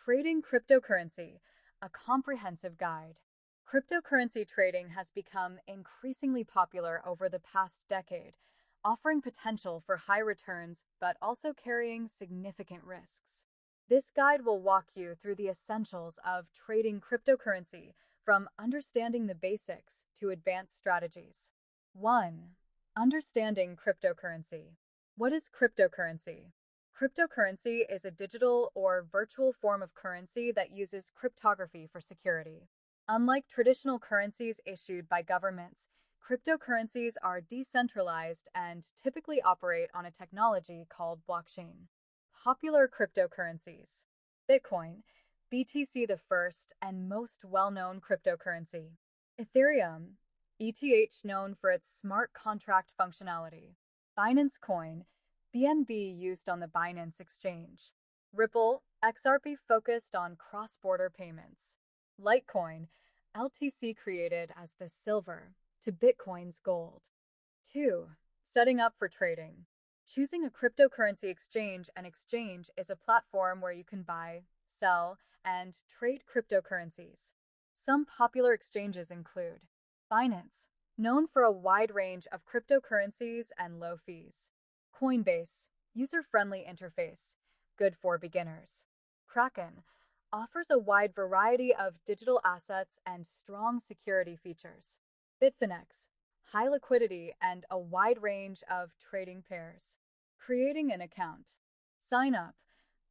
Trading cryptocurrency, a comprehensive guide. Cryptocurrency trading has become increasingly popular over the past decade, offering potential for high returns but also carrying significant risks. This guide will walk you through the essentials of trading cryptocurrency, from understanding the basics to advanced strategies. 1. Understanding cryptocurrency. What is cryptocurrency? Cryptocurrency is a digital or virtual form of currency that uses cryptography for security. Unlike traditional currencies issued by governments, cryptocurrencies are decentralized and typically operate on a technology called blockchain. Popular cryptocurrencies. Bitcoin, BTC, the first and most well-known cryptocurrency. Ethereum, ETH, known for its smart contract functionality. Binance Coin, BNB, used on the Binance exchange. Ripple, XRP, focused on cross-border payments. Litecoin, LTC, created as the silver to Bitcoin's gold. 2. Setting up for trading. Choosing a cryptocurrency exchange. An exchange is a platform where you can buy, sell, and trade cryptocurrencies. Some popular exchanges include Binance, known for a wide range of cryptocurrencies and low fees. Coinbase, user-friendly interface, good for beginners. Kraken, offers a wide variety of digital assets and strong security features. Bitfinex, high liquidity and a wide range of trading pairs. Creating an account. Sign up.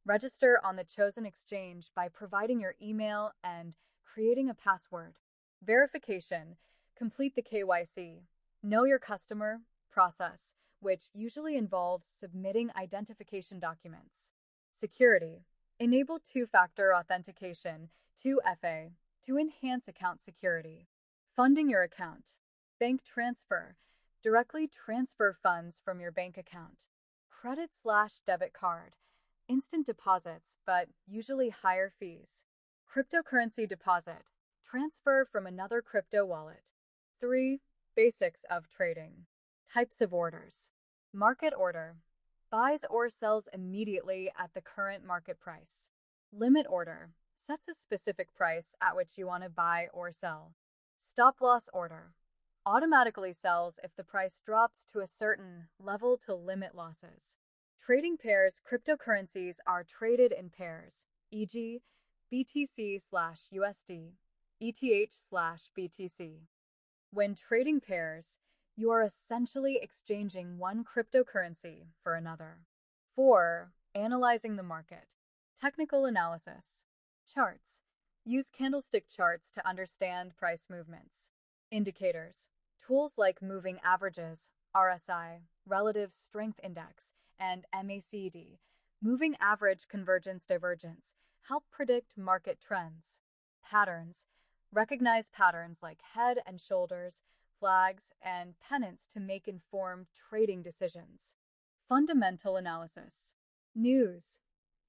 Register on the chosen exchange by providing your email and creating a password. Verification. Complete the KYC. Know your customer process, which usually involves submitting identification documents. Security. Enable two-factor authentication, 2FA, to enhance account security. Funding your account. Bank transfer. Directly transfer funds from your bank account. Credit/debit card. Instant deposits, but usually higher fees. Cryptocurrency deposit. Transfer from another crypto wallet. 3. Basics of trading. Types of orders. Market order. Buys or sells immediately at the current market price. Limit order. Sets a specific price at which you want to buy or sell. Stop loss order. Automatically sells if the price drops to a certain level to limit losses. Trading pairs. Cryptocurrencies are traded in pairs, e.g., BTC/USD, ETH/BTC. When trading pairs, you are essentially exchanging one cryptocurrency for another. 4. Analyzing the market. Technical analysis. Charts. Use candlestick charts to understand price movements. Indicators. Tools like moving averages, RSI, relative strength index, and MACD, moving average convergence divergence, help predict market trends. Patterns. Recognize patterns like head and shoulders, flags, and pennants to make informed trading decisions. Fundamental analysis. News.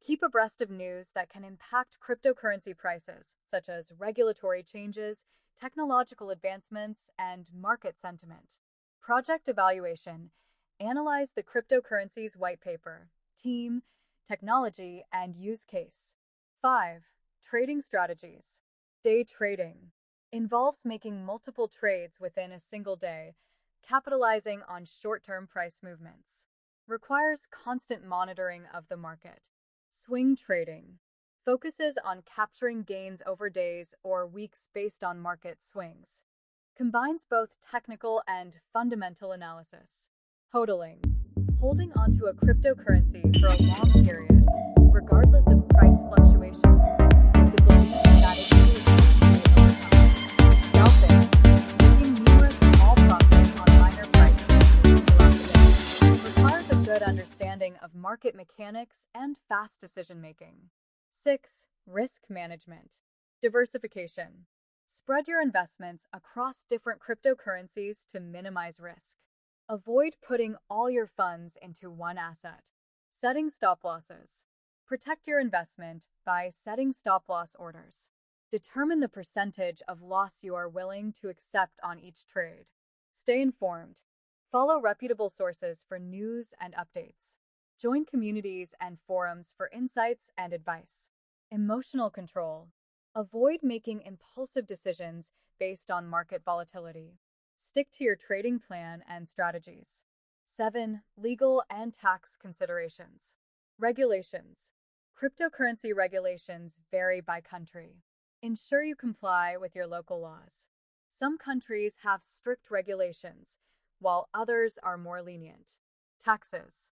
Keep abreast of news that can impact cryptocurrency prices, such as regulatory changes, technological advancements, and market sentiment. Project evaluation. Analyze the cryptocurrency's white paper, team, technology, and use case. 5. Trading strategies. Day trading. Involves making multiple trades within a single day, capitalizing on short-term price movements. Requires constant monitoring of the market. Swing trading. Focuses on capturing gains over days or weeks based on market swings. Combines both technical and fundamental analysis. Hodling. Holding onto a cryptocurrency for a long period, regardless of price fluctuations, with the belief that it will appreciate over time. Scalping. Making numerous small profits on minor price changes throughout the day. Requires a good understanding of market mechanics and fast decision-making. 6. Risk management. Diversification. Spread your investments across different cryptocurrencies to minimize risk. Avoid putting all your funds into one asset. Setting stop losses. Protect your investment by setting stop loss orders. Determine the percentage of loss you are willing to accept on each trade. Stay informed. Follow reputable sources for news and updates. Join communities and forums for insights and advice. Emotional control. Avoid making impulsive decisions based on market volatility. Stick to your trading plan and strategies. 7. Legal and tax considerations. Regulations. Cryptocurrency regulations vary by country. Ensure you comply with your local laws. Some countries have strict regulations, while others are more lenient. Taxes.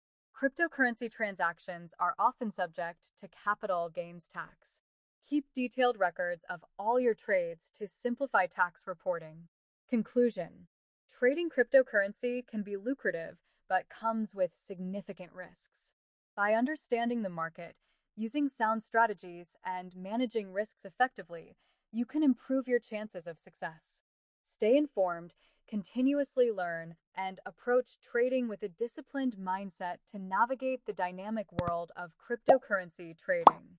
Cryptocurrency transactions are often subject to capital gains tax. Keep detailed records of all your trades to simplify tax reporting. Conclusion. Trading cryptocurrency can be lucrative, but comes with significant risks. By understanding the market, using sound strategies, and managing risks effectively, you can improve your chances of success. Stay informed, continuously learn, and approach trading with a disciplined mindset to navigate the dynamic world of cryptocurrency trading.